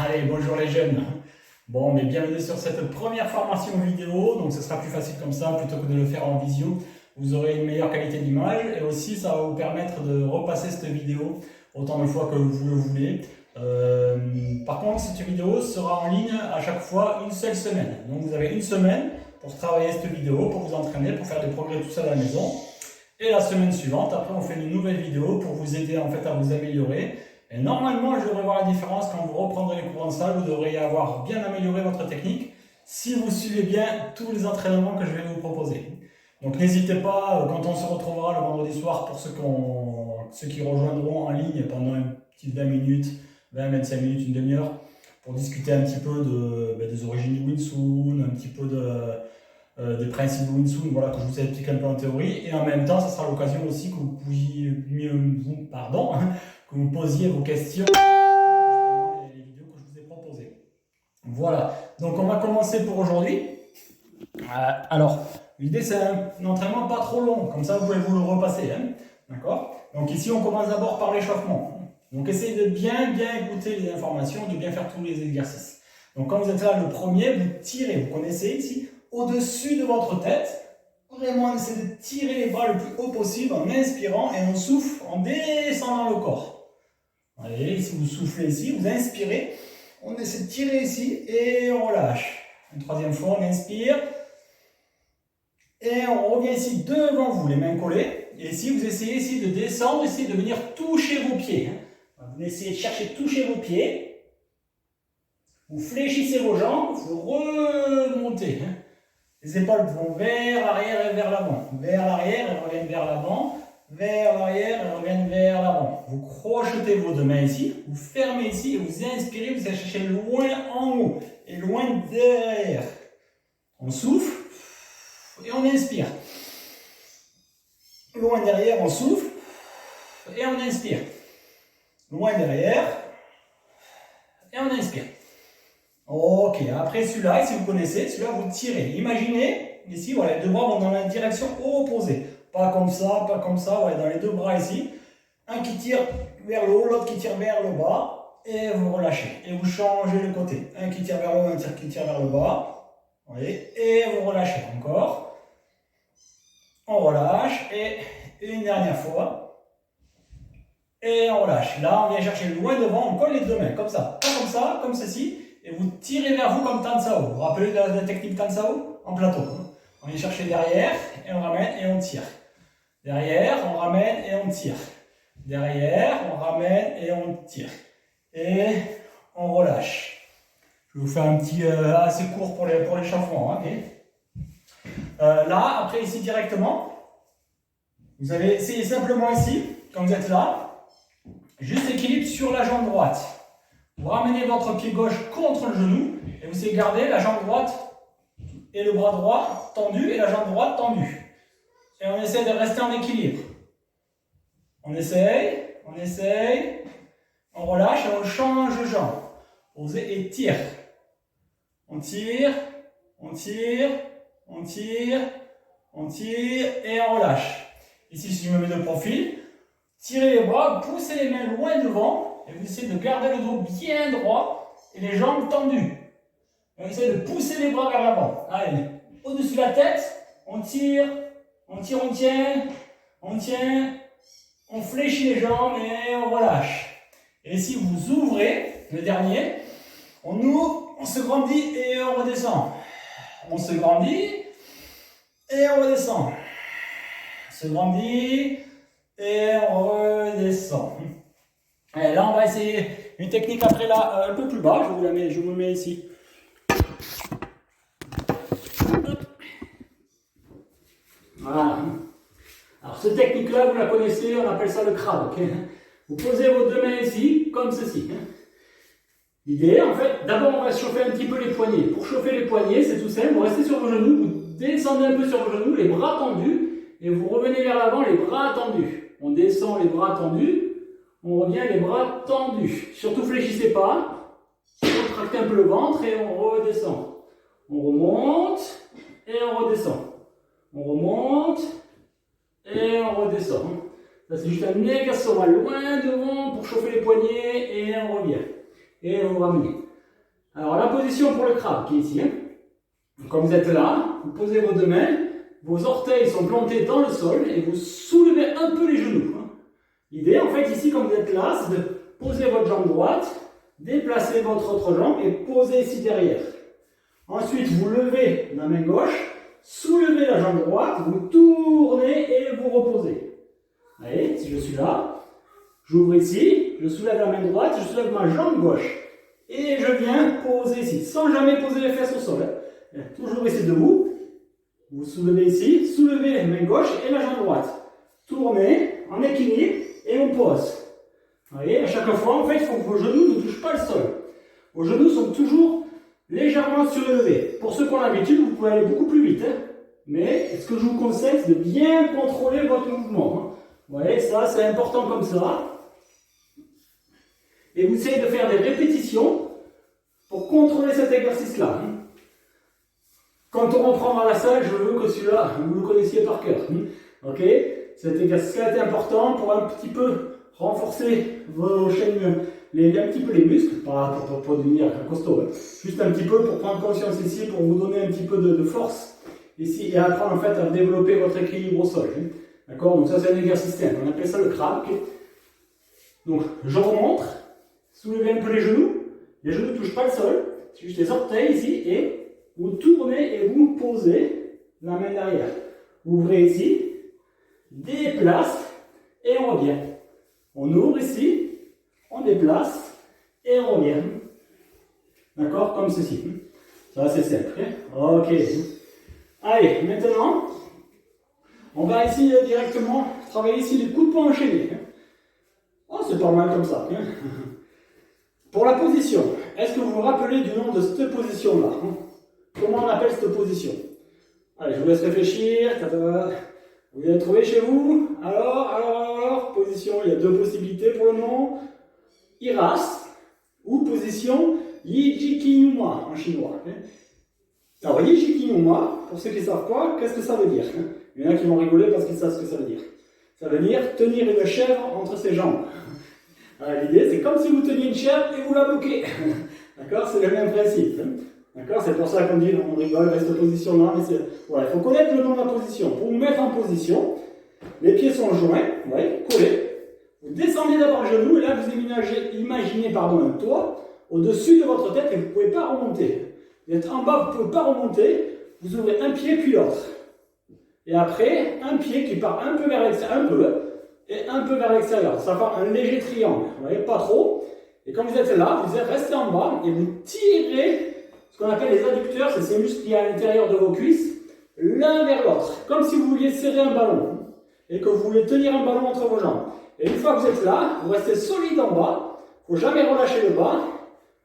Allez, bonjour les jeunes. Bon, mais bienvenue sur cette première formation vidéo. Donc, ce sera plus facile comme ça plutôt que de le faire en visio. Vous aurez une meilleure qualité d'image et aussi ça va vous permettre de repasser cette vidéo autant de fois que vous le voulez. Par contre, cette vidéo sera en ligne à chaque fois une seule semaine. Donc, vous avez une semaine pour travailler cette vidéo, pour vous entraîner, pour faire des progrès tout seul à la maison. Et la semaine suivante, après, on fait une nouvelle vidéo pour vous aider en fait à vous améliorer. Et normalement, je devrais voir la différence quand vous reprendrez les cours en salle. Vous devriez avoir bien amélioré votre technique si vous suivez bien tous les entraînements que je vais vous proposer. Donc n'hésitez pas, quand on se retrouvera le vendredi soir, pour ceux qui rejoindront en ligne pendant une petite 20 minutes, 20-25 minutes, une demi-heure, pour discuter un petit peu des origines du Wing Tsun, un petit peu des principes du Wing Tsun, voilà, que je vous explique un peu en théorie. Et en même temps, ça sera l'occasion aussi que vous puissiez que vous posiez vos questions sur les vidéos que je vous ai proposées. Voilà, donc on va commencer pour aujourd'hui. Alors, l'idée c'est un entraînement pas trop long, comme ça vous pouvez vous le repasser. Hein, d'accord? Donc ici on commence d'abord par l'échauffement. Donc essayez de bien écouter les informations, de bien faire tous les exercices. Donc quand vous êtes là, le premier, vous tirez, vous connaissez ici, au-dessus de votre tête. Vraiment, on essaie de tirer les bras le plus haut possible en inspirant et on souffle en descendant le corps. Allez, si vous soufflez ici, vous inspirez, on essaie de tirer ici et on relâche. Une troisième fois, on inspire et on revient ici devant vous, les mains collées. Et ici, vous essayez ici de descendre, essayez de venir toucher vos pieds. Vous essayez de chercher de toucher vos pieds. Vous fléchissez vos jambes, vous remontez. Les épaules vont vers l'arrière et vers l'avant. Vers l'arrière et reviennent vers l'avant. Vers l'arrière et reviennent vers l'avant. Vous crochetez vos deux mains ici. Vous fermez ici et vous inspirez. Vous allez chercher loin en haut et loin derrière. On souffle et on inspire. Loin derrière, on souffle et on inspire. Loin derrière et on inspire. Ok, après celui-là, si vous connaissez, celui-là vous tirez. Imaginez, ici, voilà, les deux bras vont dans la direction opposée. Pas comme ça, ouais, dans les deux bras ici. Un qui tire vers le haut, l'autre qui tire vers le bas. Et vous relâchez. Et vous changez le côté. Un qui tire vers le haut, un qui tire vers le bas. Vous voyez, et vous relâchez encore. On relâche. Et une dernière fois. Et on relâche. Là, on vient chercher loin devant, on colle les deux mains, comme ça. Pas comme ça, comme ceci. Et vous tirez vers vous comme Tansao. Vous vous rappelez de la technique Tansao? En plateau. On vient chercher derrière, et on ramène, et on tire. Derrière, on ramène, et on tire. Derrière, on ramène, et on tire. Et on relâche. Je vais vous faire un petit assez court pour l'échauffement. Hein, okay. Là, après ici directement, vous allez essayer simplement ici, quand vous êtes là, juste équilibre sur la jambe droite. Vous ramenez votre pied gauche contre le genou et vous essayez de garder la jambe droite et le bras droit tendu et la jambe droite tendue. Et on essaie de rester en équilibre. On essaye, on relâche et on change de jambe. Posez et tire. On tire et on relâche. Ici, si je me mets de profil, tirez les bras, poussez les mains loin devant. Et vous essayez de garder le dos bien droit et les jambes tendues. Et on essaie de pousser les bras vers l'avant. Allez, au-dessus de la tête, on tire, on tient, on fléchit les jambes et on relâche. Et si vous ouvrez, le dernier, on ouvre, on se grandit et on redescend. On se grandit et on redescend. On se grandit et on redescend. Et là, on va essayer une technique après là, un peu plus bas. Je vous mets ici. Voilà. Alors, cette technique-là, vous la connaissez, on appelle ça le crabe. Okay, vous posez vos deux mains ici, comme ceci. L'idée, en fait, d'abord, on va chauffer un petit peu les poignets. Pour chauffer les poignets, c'est tout simple. Vous restez sur vos genoux, vous descendez un peu sur vos genoux, les bras tendus, et vous revenez vers l'avant, les bras tendus. On descend les bras tendus. On revient les bras tendus. Surtout fléchissez pas. On contracte un peu le ventre et on redescend. On remonte et on redescend. On remonte et on redescend. Ça c'est juste un exercice. On va loin devant pour chauffer les poignets et on revient. Et vous ramenez. Alors la position pour le crabe qui est ici. Hein. Quand vous êtes là, vous posez vos deux mains, vos orteils sont plantés dans le sol et vous soulevez un peu les genoux. Hein. L'idée en fait ici quand vous êtes là, c'est de poser votre jambe droite, déplacer votre autre jambe et poser ici derrière. Ensuite vous levez la main gauche, soulevez la jambe droite, vous tournez et vous reposez. Allez, si je suis là, j'ouvre ici, je soulève la main droite, je soulève ma jambe gauche. Et je viens poser ici, sans jamais poser les fesses au sol. Hein. Toujours ici debout. Vous soulevez ici, soulevez la main gauche et la jambe droite. Tournez en équilibre et on pose. Vous voyez, à chaque fois, en fait, il faut que vos genoux ne touchent pas le sol. Vos genoux sont toujours légèrement surélevés. Pour ceux qui ont l'habitude, vous pouvez aller beaucoup plus vite. Hein. Mais ce que je vous conseille, c'est de bien contrôler votre mouvement. Hein. Vous voyez, ça, c'est important comme ça. Et vous essayez de faire des répétitions pour contrôler cet exercice-là. Quand on reprend à la salle, je veux que celui-là, vous le connaissiez par cœur. Ok? Cet exercice-là est important pour un petit peu renforcer vos chaînes, un petit peu les muscles, pas pour devenir costaud, hein. Juste un petit peu pour prendre conscience ici, pour vous donner un petit peu de force ici et apprendre en fait à développer votre équilibre au sol. D'accord? Donc ça c'est un exercice simple, on appelle ça le crabe. Okay? Donc je remonte. Soulevez un peu les genoux ne touchent pas le sol, c'est juste les orteils ici, et vous tournez et vous posez la main derrière. Ouvrez ici, déplace, et on revient. On ouvre ici, on déplace, et on revient. D'accord? Comme ceci. Ça c'est simple. Ok. Allez, maintenant, on va ici directement travailler ici les coups de poing enchaînés. Oh, c'est pas mal comme ça. Pour la position, est-ce que vous vous rappelez du nom de cette position-là? Comment on appelle cette position? Allez, je vous laisse réfléchir. Vous allez trouver chez vous. Alors, position, il y a deux possibilités pour le nom. Iras ou position Yijikinyuma en chinois. Alors, Yijikinyuma, pour ceux qui ne savent pas, qu'est-ce que ça veut dire? Il y en a qui vont rigoler parce qu'ils savent ce que ça veut dire. Ça veut dire tenir une chèvre entre ses jambes. L'idée, c'est comme si vous teniez une chèvre et vous la bloquez. D'accord? C'est le même principe. D'accord? C'est pour ça qu'on dit, on rigole avec cette position-là. Mais voilà, il faut connaître le nom de la position. Pour vous mettre en position, les pieds sont joints, collés. Vous descendez d'abord le genou et là, vous imaginez un toit au-dessus de votre tête et vous ne pouvez pas remonter. Vous êtes en bas, vous ne pouvez pas remonter. Vous ouvrez un pied puis l'autre. Et après, un pied qui part un peu vers l'extérieur, et un peu vers l'extérieur. Ça va un léger triangle, vous voyez, pas trop. Et quand vous êtes là, vous êtes resté en bas et vous tirez ce qu'on appelle les adducteurs, c'est ces muscles qui sont à l'intérieur de vos cuisses, l'un vers l'autre, comme si vous vouliez serrer un ballon et que vous voulez tenir un ballon entre vos jambes. Et une fois que vous êtes là, vous restez solide en bas, il ne faut jamais relâcher le bas.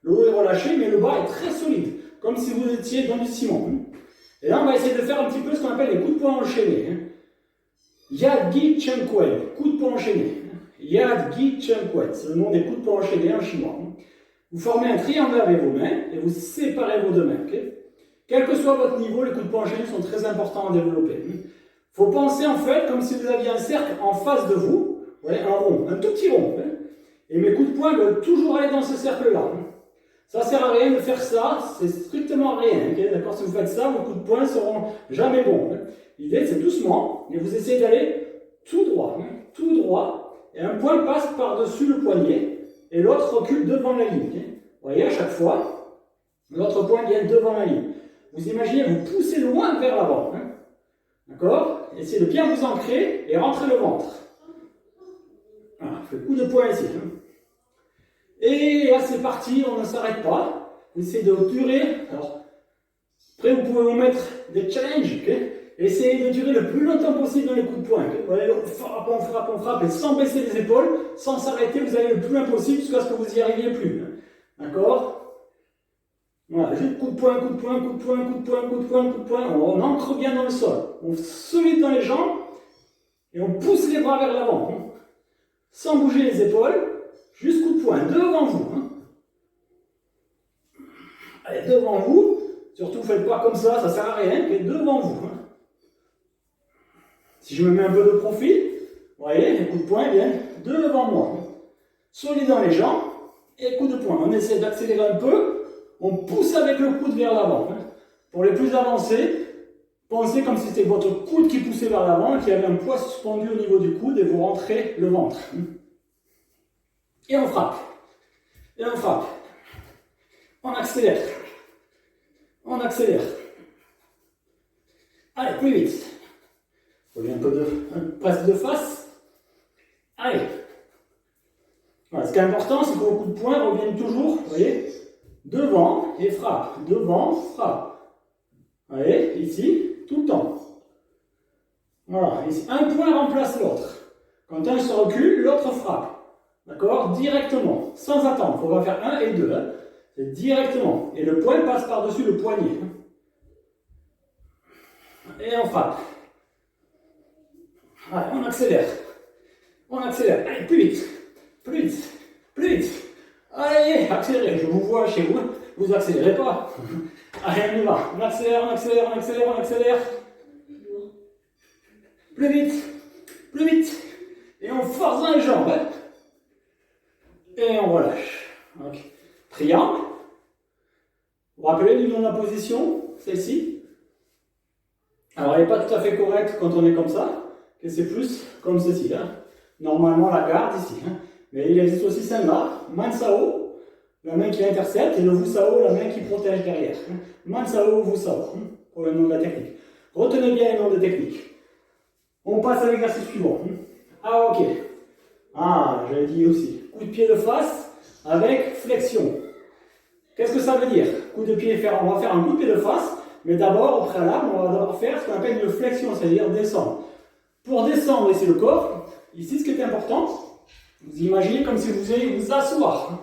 Le haut est relâché, mais le bas est très solide, comme si vous étiez dans du ciment. Et là, on va essayer de faire un petit peu ce qu'on appelle les coups de poing enchaînés. Yad Gi Chen Kuen, coup de poing enchaîné. Yad Gi Chen Kuen, c'est le nom des coups de poing enchaînés en chinois. Vous formez un triangle avec vos mains et vous séparez vos deux mains. Okay? Quel que soit votre niveau, les coups de poing enchaînés sont très importants à développer. Il faut penser en fait comme si vous aviez un cercle en face de vous, un rond, un tout petit rond. Et mes coups de poing veulent toujours aller dans ce cercle-là. Ça ne sert à rien de faire ça, c'est strictement rien. Okay? D'accord? Si vous faites ça, vos coups de poing ne seront jamais bons. L'idée, c'est doucement, et vous essayez d'aller tout droit, et un poing passe par-dessus le poignet, et l'autre recule devant la ligne. Okay? Vous voyez, à chaque fois, l'autre poing vient devant la ligne. Vous imaginez, vous poussez loin vers l'avant. D'accord? Essayez de bien vous ancrer et rentrer le ventre. Voilà, faites coup de poing ici. Et là, c'est parti, on ne s'arrête pas. Vous essayez de durer. Alors, après, vous pouvez vous mettre des challenges. Okay? Essayez de durer le plus longtemps possible dans les coups de poing. Okay? On frappe, et sans baisser les épaules, sans s'arrêter, vous allez le plus loin possible jusqu'à ce que vous n'y arriviez plus. D'accord? Voilà, juste coup de poing, coup de poing, coup de poing, coup de poing, coup de poing, coup de poing. On ancre bien dans le sol. On solide dans les jambes et on pousse les bras vers l'avant. Sans bouger les épaules, juste coup de poing devant vous. Allez, devant vous. Surtout, faites pas comme ça sert à rien, mais devant vous. Si je me mets un peu de profil, vous voyez, les coups de poing viennent devant moi. Solide dans les jambes et coup de poing. On essaie d'accélérer un peu on pousse avec le coude vers l'avant. Pour les plus avancés, pensez comme si c'était votre coude qui poussait vers l'avant et qu'il y avait un poids suspendu au niveau du coude et vous rentrez le ventre. Et on frappe. Et on frappe. On accélère. On accélère. Allez, plus vite. Il faut un peu de presse de face. Allez. Voilà, ce qui est important, c'est que vos coups de poing reviennent toujours, vous voyez, devant et frappe. Devant, frappe. Vous voyez, ici, tout le temps. Voilà, ici, un point remplace l'autre. Quand un se recule, l'autre frappe. D'accord? Directement, sans attendre. Il faut pas faire 1 et 2. Hein. C'est directement. Et le poing passe par-dessus le poignet. Et on frappe. Allez, on accélère. On accélère. Allez, plus vite. Plus vite. Plus vite. Allez, accélérez. Je vous vois chez vous. Vous accélérez pas. Allez, on y va. On accélère, on accélère, on accélère, on accélère. Plus vite. Plus vite. Et on force dans les jambes. Hein. Et on relâche. Okay. Triangle. Vous vous rappelez du nom de la position, celle-ci? Alors, elle n'est pas tout à fait correcte quand on est comme ça, que c'est plus comme ceci. Hein. Normalement, la garde ici. Hein. Mais il existe aussi celle-là, Mansao, la main qui intercepte, et le Wusao, la main qui protège derrière. Hein. Mansao, Wusao, hein, pour le nom de la technique. Retenez bien les noms de technique. On passe à l'exercice suivant. Hein. Ah, ok. Ah, j'avais dit aussi. Coup de pied de face avec flexion. Qu'est-ce que ça veut dire? Coup de pied, on va faire un coup de pied de face, mais d'abord, au préalable, on va d'abord faire ce qu'on appelle une flexion, c'est-à-dire descendre. Pour descendre ici le corps, ici ce qui est important, vous imaginez comme si vous alliez vous asseoir.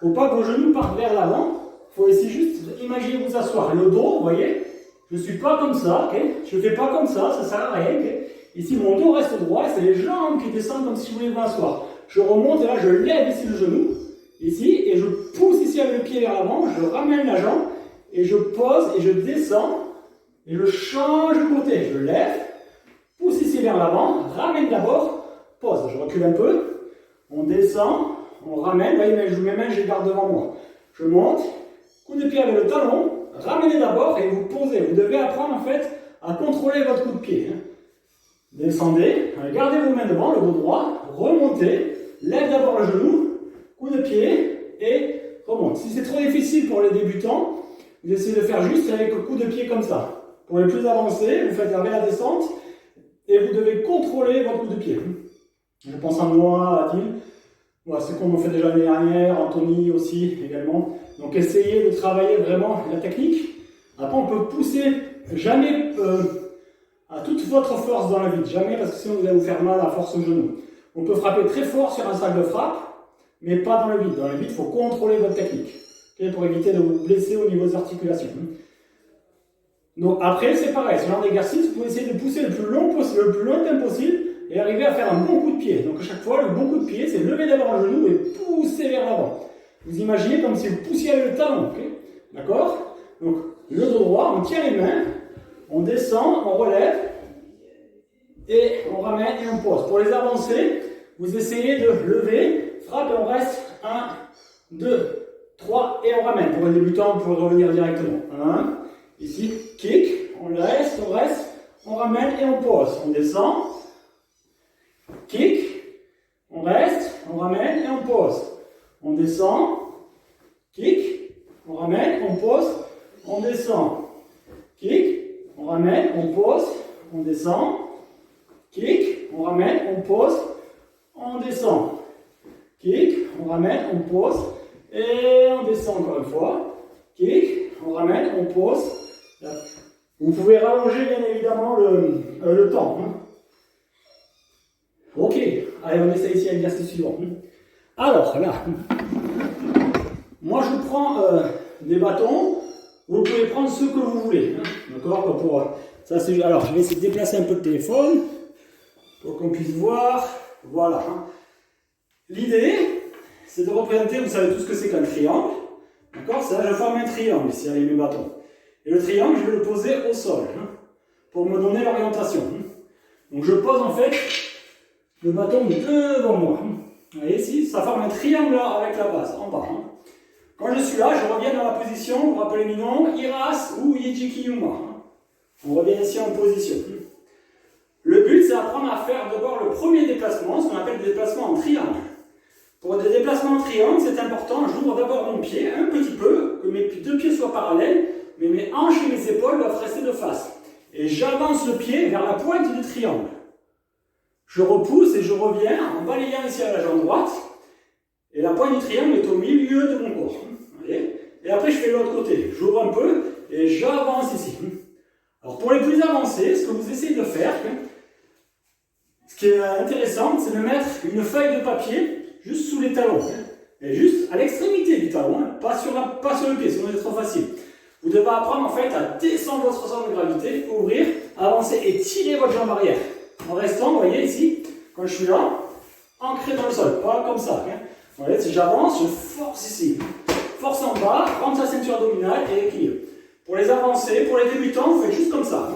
Il ne faut pas que vos genoux partent vers l'avant, il faut ici juste imaginer vous asseoir. Le dos, vous voyez, je ne suis pas comme ça, okay? Je ne fais pas comme ça ne sert à rien. Okay? Ici, mon dos reste droit, c'est les jambes qui descendent comme si je voulais m'asseoir. Je remonte et là, je lève ici le genou, ici, et je pousse ici avec le pied vers l'avant, je ramène la jambe, et je pose, et je descends, et je change de côté. Je lève, pousse ici vers l'avant, ramène d'abord, pose. Je recule un peu, on descend, on ramène, vous voyez, mes mains, je les garde devant moi. Je monte, coup de pied avec le talon, ramenez d'abord, et vous posez. Vous devez apprendre, en fait, à contrôler votre coup de pied. Hein. Descendez, gardez vos mains devant, le dos droit, remontez, lève d'abord le genou, coup de pied et remonte. Si c'est trop difficile pour les débutants, vous essayez de faire juste avec le coup de pied comme ça. Pour les plus avancés, vous faites avec la descente et vous devez contrôler votre coup de pied. Je pense à moi, à Adil, voilà, c'est comme on fait déjà l'année dernière, Anthony aussi également. Donc essayez de travailler vraiment la technique. Après on peut pousser jamais à toute votre force dans la vide, jamais, parce que sinon vous allez vous faire mal à force au genou. On peut frapper très fort sur un sac de frappe, mais pas dans le vide. Dans le vide, il faut contrôler votre technique, okay, pour éviter de vous blesser au niveau des articulations. Donc après, c'est pareil, ce genre d'exercice, vous pouvez essayer de pousser le plus lointain possible et arriver à faire un bon coup de pied. Donc à chaque fois, le bon coup de pied, c'est lever d'abord le genou et pousser vers l'avant. Vous imaginez comme si vous poussiez avec le talon, okay, d'accord? Donc le dos droit, on tient les mains, on descend, on relève, et on ramène et on pose. Pour les avancés, vous essayez de lever, frappe et on reste. 1, 2, 3 et on ramène. Pour les débutants, vous pouvez revenir directement. 1, ici, kick, on reste, on ramène et on pose. On descend, kick, on reste, on ramène et on pose. On descend, kick, on ramène, on pose, on descend, kick, on ramène, on pose, on descend, kick, on ramène, on pose, on descend, kick, on ramène, on pose, et on descend encore une fois, kick, on ramène, on pose. Vous pouvez rallonger bien évidemment le temps. Hein. Ok, allez on essaie ici l'exercice suivant. Alors là, moi je prends des bâtons, vous pouvez prendre ce que vous voulez. Hein. D'accord, pour ça c'est. Alors je vais essayer de déplacer un peu le téléphone pour qu'on puisse voir. Voilà. Hein. L'idée, c'est de représenter, vous savez tout ce que c'est qu'un triangle. D'accord, c'est là je forme un triangle ici avec mes bâtons. Et le triangle, je vais le poser au sol hein, pour me donner l'orientation. Hein. Donc je pose en fait le bâton devant moi. Hein. Vous voyez ici, ça forme un triangle là avec la base en bas. Hein. Quand je suis là, je reviens dans la position, vous vous rappelez le nom, Iras ou Yijiki-yuma. On revient ici en position. Le but, c'est d'apprendre à faire d'abord le premier déplacement, ce qu'on appelle le déplacement en triangle. Pour des déplacements en triangle, c'est important, j'ouvre d'abord mon pied un petit peu, que mes deux pieds soient parallèles, mais mes hanches et mes épaules doivent rester de face. Et j'avance le pied vers la pointe du triangle. Je repousse et je reviens en balayant ici à la jambe droite. Et la pointe du triangle est au milieu de mon corps. Voyez, et après, je fais l'autre côté. J'ouvre un peu et j'avance ici. Alors, pour les plus avancés, ce que vous essayez de faire, ce qui est intéressant, c'est de mettre une feuille de papier juste sous les talons. Et juste à l'extrémité du talon, pas sur le pied, sinon c'est trop facile. Vous devez apprendre en fait à descendre votre centre de gravité, ouvrir, avancer et tirer votre jambe arrière. En restant, vous voyez ici, quand je suis là, ancré dans le sol, pas comme ça. Vous voyez, si j'avance, je force ici. Force en bas, prendre sa ceinture abdominale et équilibre. Pour les avancés, pour les débutants, vous faites juste comme ça.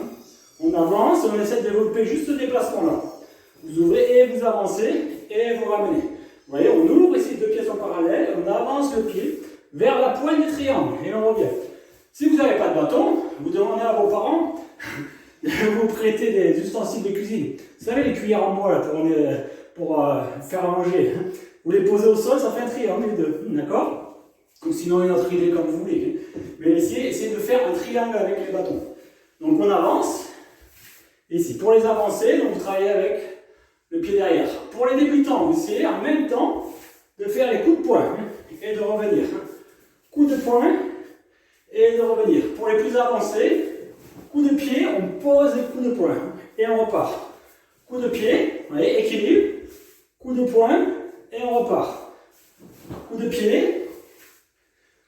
On avance, on essaie de développer juste ce déplacement-là. Vous ouvrez et vous avancez et vous ramenez. Vous voyez, on ouvre ici, deux pieds sont parallèles, on avance le pied vers la pointe du triangle et on revient. Si vous n'avez pas de bâton, vous demandez à vos parents de vous prêter des ustensiles de cuisine. Vous savez, les cuillères en bois là, pour faire à manger. Vous les posez au sol, ça fait un triangle les deux, d'accord? Ou sinon une autre idée comme vous voulez. Mais essayez de faire un triangle avec les bâtons. Donc on avance. Ici, pour les avancées, donc vous travaillez avec le pied derrière. Pour les débutants, vous essayez en même temps de faire les coups de poing et de revenir. Coup de poing et de revenir. Pour les plus avancés, coup de pied, on pose les coups de poing et on repart. Coup de pied, vous voyez, équilibre, coup de poing et on repart. Coup de pied,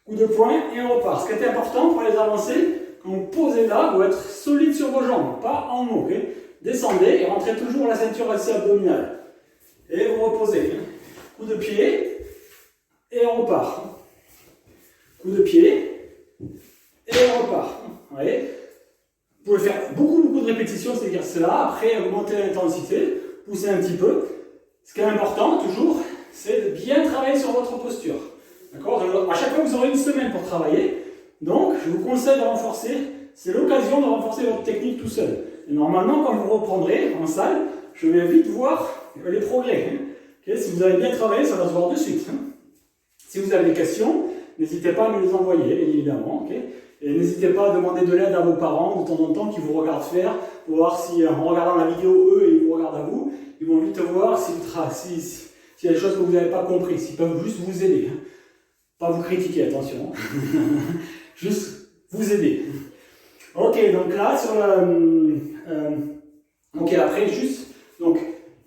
coup de poing et on repart. Ce qui est important pour les avancés, quand vous posez là, vous êtes solide sur vos jambes, pas en haut. Okay? Descendez et rentrez toujours la ceinture ici abdominale. Et vous reposez. Coup de pied et on repart. Coup de pied et on repart. Vous voyez? Vous pouvez faire beaucoup de répétitions, ces exercices-là. Après, augmenter l'intensité, pousser un petit peu. Ce qui est important, toujours, c'est de bien travailler sur votre posture. D'accord? À chaque fois, vous aurez une semaine pour travailler. Donc, je vous conseille de renforcer. C'est l'occasion de renforcer votre technique tout seul. Et normalement, quand vous reprendrez en salle, je vais vite voir les progrès. Okay? Si vous avez bien travaillé, ça va se voir de suite. Si vous avez des questions, n'hésitez pas à me les envoyer, évidemment. Okay? Et n'hésitez pas à demander de l'aide à vos parents de temps en temps qui vous regardent faire, pour voir si en regardant la vidéo, eux, ils vous regardent à vous, ils vont vite voir s'il y a des choses que vous n'avez pas compris, s'ils peuvent juste vous aider. Pas vous critiquer, attention. Juste vous aider. Ok, donc là, sur le... ok, après, juste... Donc,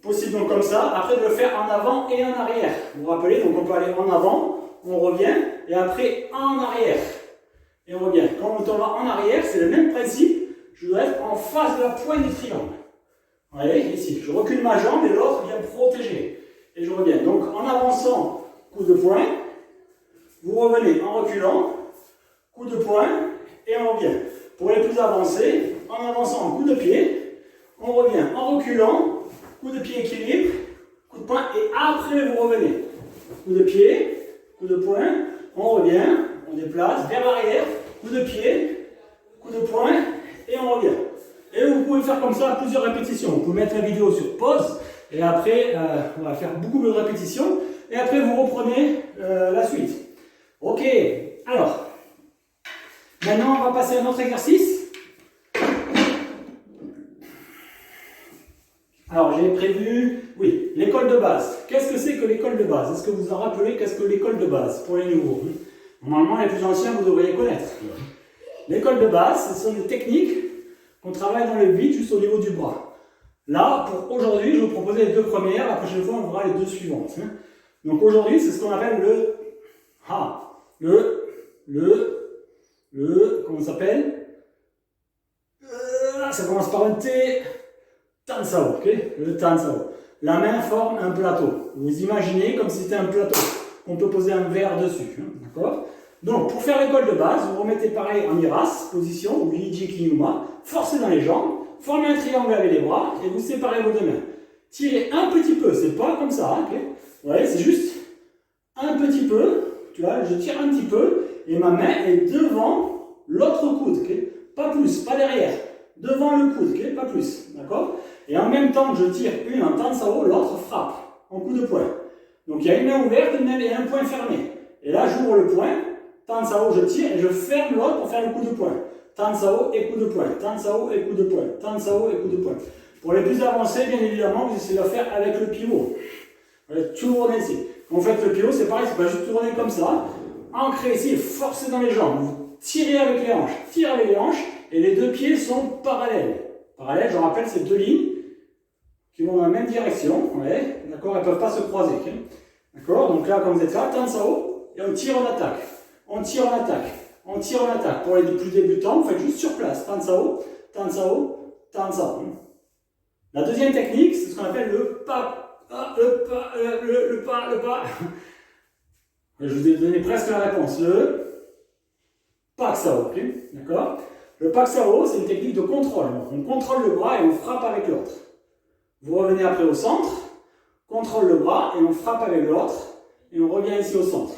possible donc comme ça. Après, de le faire en avant et en arrière. Vous vous rappelez, donc on peut aller en avant, on revient, et après en arrière. Et on revient. Quand on va en arrière, c'est le même principe. Je dois être en face de la pointe du triangle. Vous voyez, ici. Je recule ma jambe et l'autre vient protéger. Et je reviens. Donc, en avançant, coup de poing. Vous revenez en reculant, coup de poing, et on revient. Pour les plus avancés, en avançant, coup de pied, on revient en reculant, coup de pied équilibre, coup de poing, et après vous revenez. Coup de pied, coup de poing, on revient, on déplace vers l'arrière, coup de pied, coup de poing, et on revient. Et vous pouvez faire comme ça plusieurs répétitions. Vous pouvez mettre la vidéo sur pause, et après, on va faire beaucoup de répétitions, et après vous reprenez la suite. Ok, alors, maintenant on va passer à un autre exercice. Alors j'ai prévu, oui, l'école de base. Qu'est-ce que c'est que l'école de base? Est-ce que vous vous en rappelez qu'est-ce que l'école de base pour les nouveaux? Normalement les plus anciens vous devriez connaître. L'école de base, ce sont des techniques qu'on travaille dans le vide juste au niveau du bras. Là, pour aujourd'hui, je vais vous proposer les deux premières, la prochaine fois on verra les deux suivantes. Donc aujourd'hui, c'est ce qu'on appelle comment ça s'appelle? Ça commence par un T, Tansao, ok? Le Tansao. La main forme un plateau. Vous imaginez comme si c'était un plateau, qu'on peut poser un verre dessus, d'accord? Donc, pour faire l'école de base, vous remettez pareil en Iras, position, ou Yijiki-yuma, forcez dans les jambes, formez un triangle avec les bras, et vous séparez vos deux mains. Tirez un petit peu, c'est pas comme ça, ok? Ouais, c'est juste un petit peu, Tu vois, je tire un petit peu et ma main est devant l'autre coude, okay? Pas plus, pas derrière. Devant le coude, okay? Pas plus, d'accord? Et en même temps que je tire une en Tansao, l'autre frappe en coup de poing. Donc il y a une main ouverte, une main et un poing fermé. Et là, j'ouvre le poing, Tansao, je tire et je ferme l'autre pour faire le coup de poing. Tansao et coup de poing, Tansao et coup de poing, Tansao et coup de poing. Pour les plus avancés, bien évidemment, vous essayez de le faire avec le pivot. Vous allez tourner ici. Quand vous faites le pivot, c'est pareil, c'est pas juste tourner comme ça. Ancrez ici et forcez dans les jambes. Vous tirez avec les hanches, tirez avec les hanches et les deux pieds sont parallèles. Parallèles, je rappelle, c'est deux lignes qui vont dans la même direction. Ouais, d'accord, elles ne peuvent pas se croiser. Okay, d'accord, donc là, quand vous êtes là, Tansao et on tire en attaque. On tire en attaque. On tire en attaque. Pour les plus débutants, vous faites juste sur place. Tansao, Tansao, Tansao. La deuxième technique, c'est ce qu'on appelle le pas. Le pas. Je vous ai donné presque la réponse. Le Paksao. Okay, d'accord. Le Paksao, c'est une technique de contrôle. On contrôle le bras et on frappe avec l'autre. Vous revenez après au centre, contrôle le bras et on frappe avec l'autre. Et on revient ici au centre.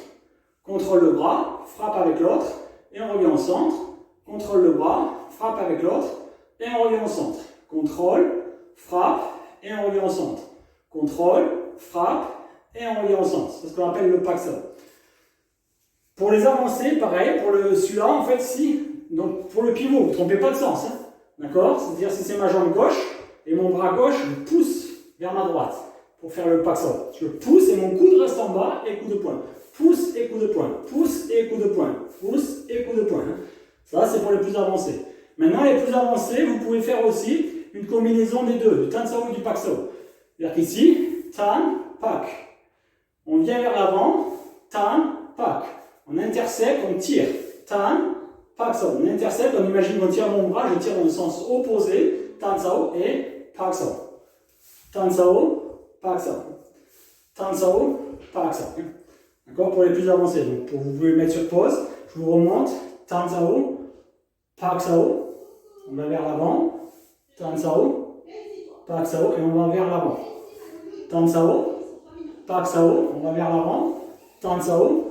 Contrôle le bras, frappe avec l'autre. Et on revient au centre. Contrôle le bras, frappe avec l'autre. Et on revient au centre. Contrôle, frappe, et on revient au centre. Contrôle, frappe, et on revient au centre. C'est ce qu'on appelle le Paksao. Pour les avancés, pareil, pour celui-là, en fait, donc pour le pivot, vous ne trompez pas de sens. Hein, d'accord? C'est-à-dire, si c'est ma jambe gauche, et mon bras gauche, je pousse vers ma droite pour faire le Paksao. Je pousse et mon coude reste en bas, et coup de poing. Pousse et coup de poing. Pousse et coup de poing. Pousse et coup de poing. Ça, c'est pour les plus avancés. Maintenant, les plus avancés, vous pouvez faire aussi une combinaison des deux, du Tansao et du Paksao. C'est-à-dire qu'ici, Tan, Pak. On vient vers l'avant, Tan, Pak. On intercepte, on tire. Tan, Paksao. On intercepte, on imagine qu'on tire mon bras, je tire dans le sens opposé, Tansao et Paksao. Tansao, Paksao. Tansao, Paksao. D'accord, pour les plus avancés. Donc, vous pouvez mettre sur pause, je vous remonte. Tansao, Paksao. On va vers l'avant. Tansao, Paksao, et on va vers l'avant. Tansao, Paksao, on va vers l'avant. Tansao,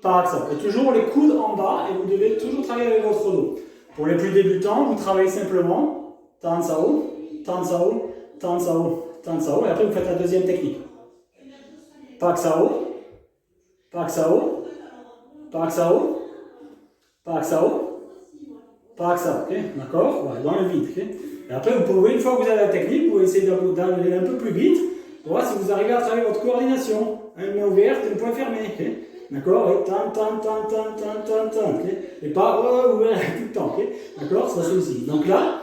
Paksao. Et toujours les coudes en bas, et vous devez toujours travailler avec votre dos. Pour les plus débutants, vous travaillez simplement Tansao, Tansao, Tansao, Tansao, et après vous faites la deuxième technique. Paksao, Paksao, Paksao, Paksao, Paksao, ok, d'accord, voilà, dans le vide, ok. Et après, vous pouvez, une fois que vous avez la technique, vous pouvez essayer d'aller un peu plus vite, pour voir si vous arrivez à travailler votre coordination. Une main ouverte et une poing fermé, ok. D'accord, et tan, ok. Et pas ouvert tout le temps, ok. D'accord, ça c'est aussi. Donc là,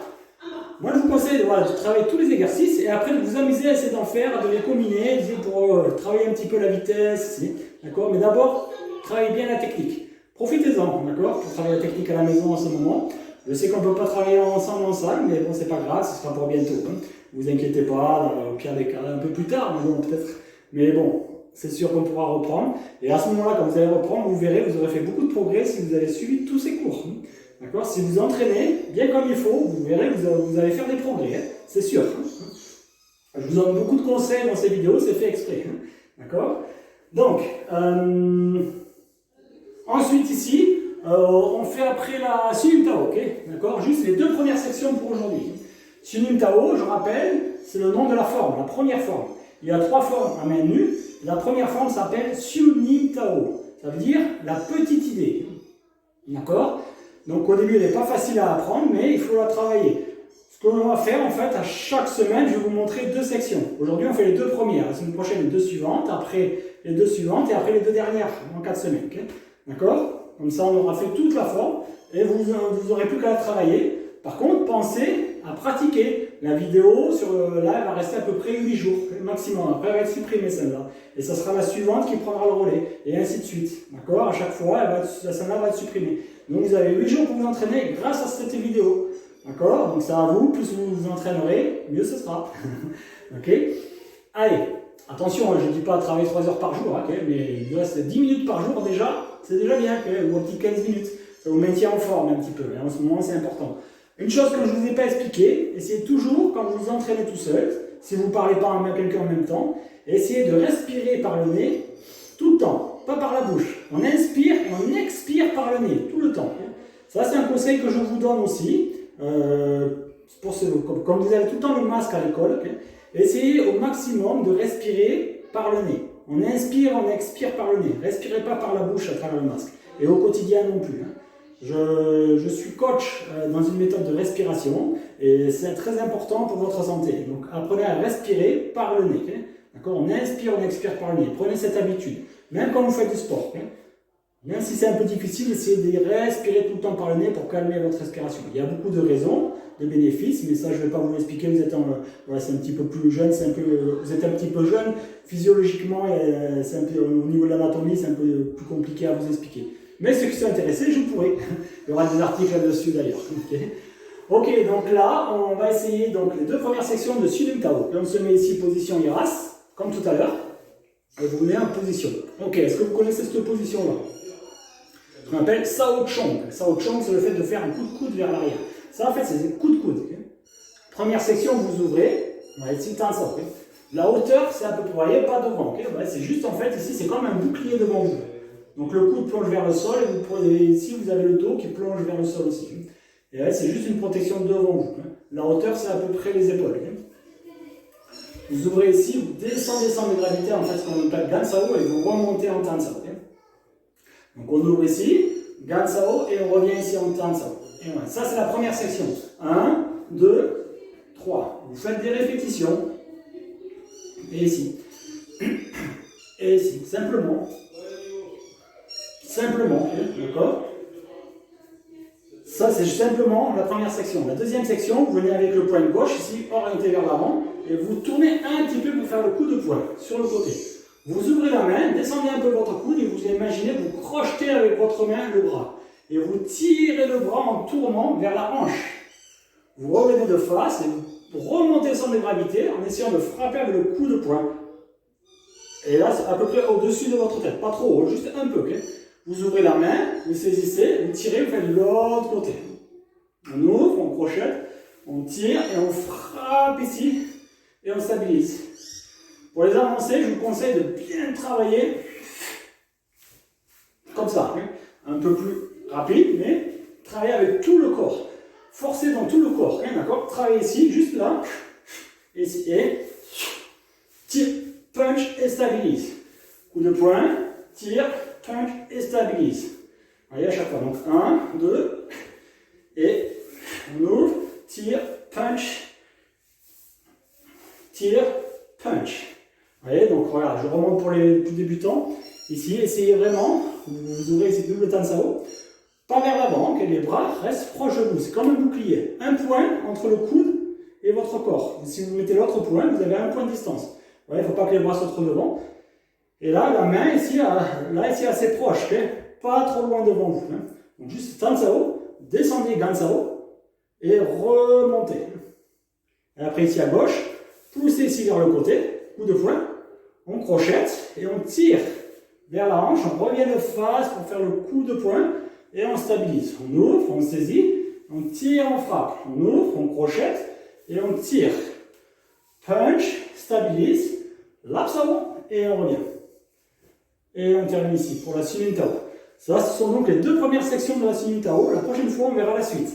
moi je vous conseille de travailler tous les exercices et après de vous amuser à essayer d'en faire, de les combiner, pour travailler un petit peu la vitesse, d'accord. Mais d'abord, travaillez bien la technique. Profitez-en, d'accord, pour travailler la technique à la maison en ce moment. Je sais qu'on ne peut pas travailler ensemble en salle, mais bon, c'est pas grave, ce sera pour bientôt. Hein. Vous inquiétez pas, au pire des cas, un peu plus tard, mais bon, peut-être. Mais bon, c'est sûr qu'on pourra reprendre. Et à ce moment-là, quand vous allez reprendre, vous verrez, vous aurez fait beaucoup de progrès si vous avez suivi tous ces cours. D'accord? Si vous entraînez bien comme il faut, vous verrez que vous allez faire des progrès, hein. C'est sûr. Je vous donne beaucoup de conseils dans ces vidéos, c'est fait exprès. Hein. D'accord? Donc, ensuite ici, on fait après la Sunim Tao, ok? D'accord? Juste les deux premières sections pour aujourd'hui. Sunim Tao, je rappelle, c'est le nom de la forme, la première forme. Il y a trois formes à main nue. La première forme s'appelle Sunim Tao. Ça veut dire la petite idée. D'accord? Donc au début, elle n'est pas facile à apprendre, mais il faut la travailler. Ce que l'on va faire, en fait, à chaque semaine, je vais vous montrer deux sections. Aujourd'hui, on fait les deux premières. La semaine prochaine, les deux suivantes. Après, les deux suivantes. Et après, les deux dernières, en 4 semaines. Okay? D'accord? Comme ça, on aura fait toute la forme et vous n'aurez plus qu'à la travailler. Par contre, pensez à pratiquer. La vidéo sur live va rester à peu près 8 jours, maximum. Après, elle va être supprimée celle-là. Et ça sera la suivante qui prendra le relais. Et ainsi de suite. D'accord? À chaque fois, celle-là va être supprimée. Donc, vous avez 8 jours pour vous entraîner grâce à cette vidéo. D'accord? Donc, c'est à vous. Plus vous vous entraînerez, mieux ce sera. Ok? Allez. Attention, je ne dis pas travailler 3 heures par jour, okay, mais il reste 10 minutes par jour déjà, c'est déjà bien, okay, ou un petit 15 minutes. Ça vous maintient en forme un petit peu, et en ce moment c'est important. Une chose que je ne vous ai pas expliquée, essayez toujours, quand vous vous entraînez tout seul, si vous ne parlez pas à quelqu'un en même temps, essayez de respirer par le nez tout le temps. pas par la bouche. On inspire et on expire par le nez, tout le temps. Ça, c'est un conseil que je vous donne aussi. Comme vous avez tout le temps le masque à l'école, essayez au maximum de respirer par le nez. On inspire, on expire par le nez. Respirez pas par la bouche à travers le masque. Et au quotidien non plus. Je suis coach dans une méthode de respiration et c'est très important pour votre santé. Donc apprenez à respirer par le nez. D'accord? On inspire, on expire par le nez. Prenez cette habitude. Même quand vous faites du sport. Même si c'est un peu difficile, essayez de respirer tout le temps par le nez pour calmer votre respiration. Il y a beaucoup de raisons, de bénéfices, mais ça je ne vais pas vous l'expliquer. Vous êtes voilà, c'est un petit peu plus jeune, vous êtes un petit peu jeune physiologiquement, c'est un peu, au niveau de l'anatomie, c'est un peu plus compliqué à vous expliquer. Mais ceux qui sont intéressés, je pourrais. Il y aura des articles là-dessus d'ailleurs. Ok, donc là, on va essayer donc, les 2 premières sections de Sunim Tao. Et on se met ici position Iras, comme tout à l'heure. Et vous venez en position. Ok, est-ce que vous connaissez cette position-là? On appelle Sao Chong. Sao Chong, c'est le fait de faire un coup de coude vers l'arrière. Ça, en fait, c'est un coup de coude. Première section, vous ouvrez. On va essayer de ça. La hauteur, c'est à peu près, vous voyez, pas devant. C'est juste, en fait, ici, c'est comme un bouclier devant vous. Donc, le coude plonge vers le sol et vous prenez, ici, vous avez le dos qui plonge vers le sol aussi. Et là, c'est juste une protection devant vous. La hauteur, c'est à peu près les épaules. Vous ouvrez ici, vous descendez sans de gravité, en fait, ce qu'on appelle Gansao, et vous remontez en Tansao. Donc on ouvre ici, Gansao, et on revient ici en Tansao. Et voilà, ça c'est la première section. 1, 2, 3. Vous faites des répétitions. Et ici. Et ici. Simplement. Simplement. D'accord? Ça c'est simplement la première section. La deuxième section, vous venez avec le poing gauche ici, orienté vers l'avant, et vous tournez un petit peu pour faire le coup de poing sur le côté. Vous ouvrez la main, descendez un peu votre coude et vous imaginez vous crochetez avec votre main le bras. Et vous tirez le bras en tournant vers la hanche. Vous revenez de face et vous remontez sans de gravité en essayant de frapper avec le coup de poing. Et là, c'est à peu près au-dessus de votre tête. Pas trop haut, juste un peu. Okay? Vous ouvrez la main, vous saisissez, vous tirez, vous faites de l'autre côté. On ouvre, on crochette, on tire et on frappe ici et on stabilise. Pour les avancées, je vous conseille de bien travailler comme ça, un peu plus rapide, mais travailler avec tout le corps. Forcez dans tout le corps, d'accord? Travaillez ici, juste là, ici, et tire, punch et stabilise. Coup de poing, tire, punch et stabilise. Voyez à chaque fois, donc 1, 2, et on ouvre, tire, punch, tire, punch. Vous voyez, donc voilà, je remonte pour les plus débutants. Ici, essayez vraiment, vous ouvrez ici double Tansao, pas vers l'avant, que les bras restent proches de vous. C'est comme un bouclier. Un point entre le coude et votre corps. Si vous mettez l'autre point, vous avez un point de distance. Vous voyez, il ne faut pas que les bras soient trop devant. Et là, la main ici, assez proche, pas trop loin devant vous. Donc juste Tansao, descendez Gansao et remontez. Et après ici à gauche, poussez ici vers le côté, coup de poing. On crochette et on tire vers la hanche, on revient de face pour faire le coup de poing et on stabilise. On ouvre, on saisit, on tire, on frappe. On ouvre, on crochette et on tire. Punch, stabilise, lapsao et on revient. Et on termine ici pour la Sunim Tao. Ça, ce sont donc les 2 premières sections de la Sunim Tao. La prochaine fois, on verra la suite.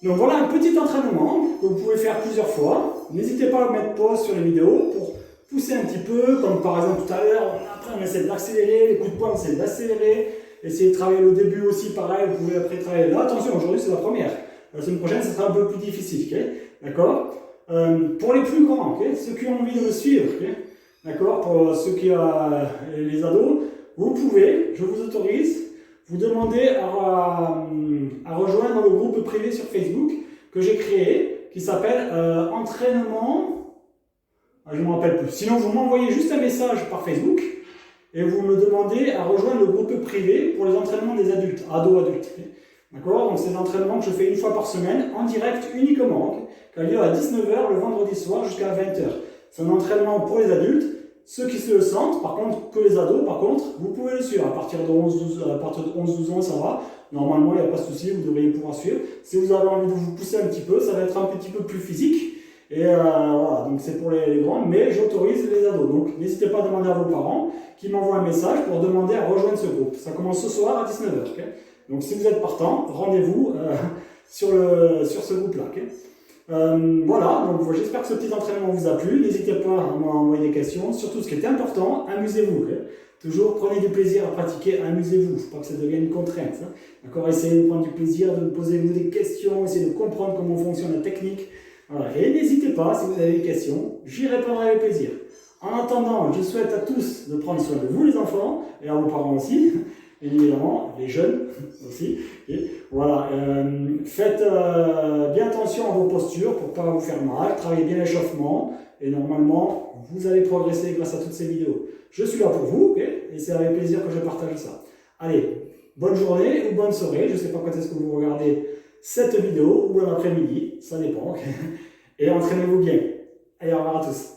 Donc voilà un petit entraînement que vous pouvez faire plusieurs fois. N'hésitez pas à mettre pause sur les vidéos pour pousser un petit peu, comme par exemple tout à l'heure, après on essaie d'accélérer, les coups de poing on essaie d'accélérer, essayez de travailler le début aussi pareil, vous pouvez après travailler là, attention aujourd'hui c'est la première, la semaine prochaine ce sera un peu plus difficile, okay? D'accord? Pour les plus grands, okay? Ceux qui ont envie de me suivre, okay? D'accord? Pour ceux qui ont les ados, vous pouvez, je vous autorise, vous demander à rejoindre le groupe privé sur Facebook que j'ai créé, qui s'appelle Entraînement. Je ne me rappelle plus. Sinon, vous m'envoyez juste un message par Facebook et vous me demandez à rejoindre le groupe privé pour les entraînements des adultes, ados-adultes. D'accord? Donc, c'est des entraînements que je fais une fois par semaine, en direct uniquement, qui a lieu à 19 h le vendredi soir jusqu'à 20 h. C'est un entraînement pour les adultes. Ceux qui se le sentent, par contre, que les ados, par contre, vous pouvez le suivre. À partir de 11-12 ans, ça va. Normalement, il n'y a pas de souci, vous devriez pouvoir suivre. Si vous avez envie de vous pousser un petit peu, ça va être un petit peu plus physique. Et voilà, donc c'est pour les grands, mais j'autorise les ados. Donc n'hésitez pas à demander à vos parents qui m'envoient un message pour demander à rejoindre ce groupe. Ça commence ce soir à 19h. Okay, donc si vous êtes partant, rendez-vous sur ce groupe-là. Okay, voilà, donc j'espère que ce petit entraînement vous a plu. N'hésitez pas à m'envoyer des questions. Surtout, ce qui est important, amusez-vous. Okay, toujours prenez du plaisir à pratiquer, amusez-vous. Il ne faut pas que ça devienne une contrainte. Hein. D'accord, essayez de prendre du plaisir, de poser des questions, essayez de comprendre comment fonctionne la technique. Voilà. Et n'hésitez pas, si vous avez des questions, j'y répondrai avec plaisir. En attendant, je souhaite à tous de prendre soin de vous les enfants, et à vos parents aussi, évidemment, les jeunes aussi. Et voilà, faites bien attention à vos postures pour ne pas vous faire mal, travaillez bien l'échauffement, et normalement, vous allez progresser grâce à toutes ces vidéos. Je suis là pour vous, okay, et c'est avec plaisir que je partage ça. Allez, bonne journée ou bonne soirée, je ne sais pas quand est-ce que vous regardez cette vidéo, ou à l'après-midi, ça dépend, okay, et entraînez-vous bien. Allez, au revoir à tous.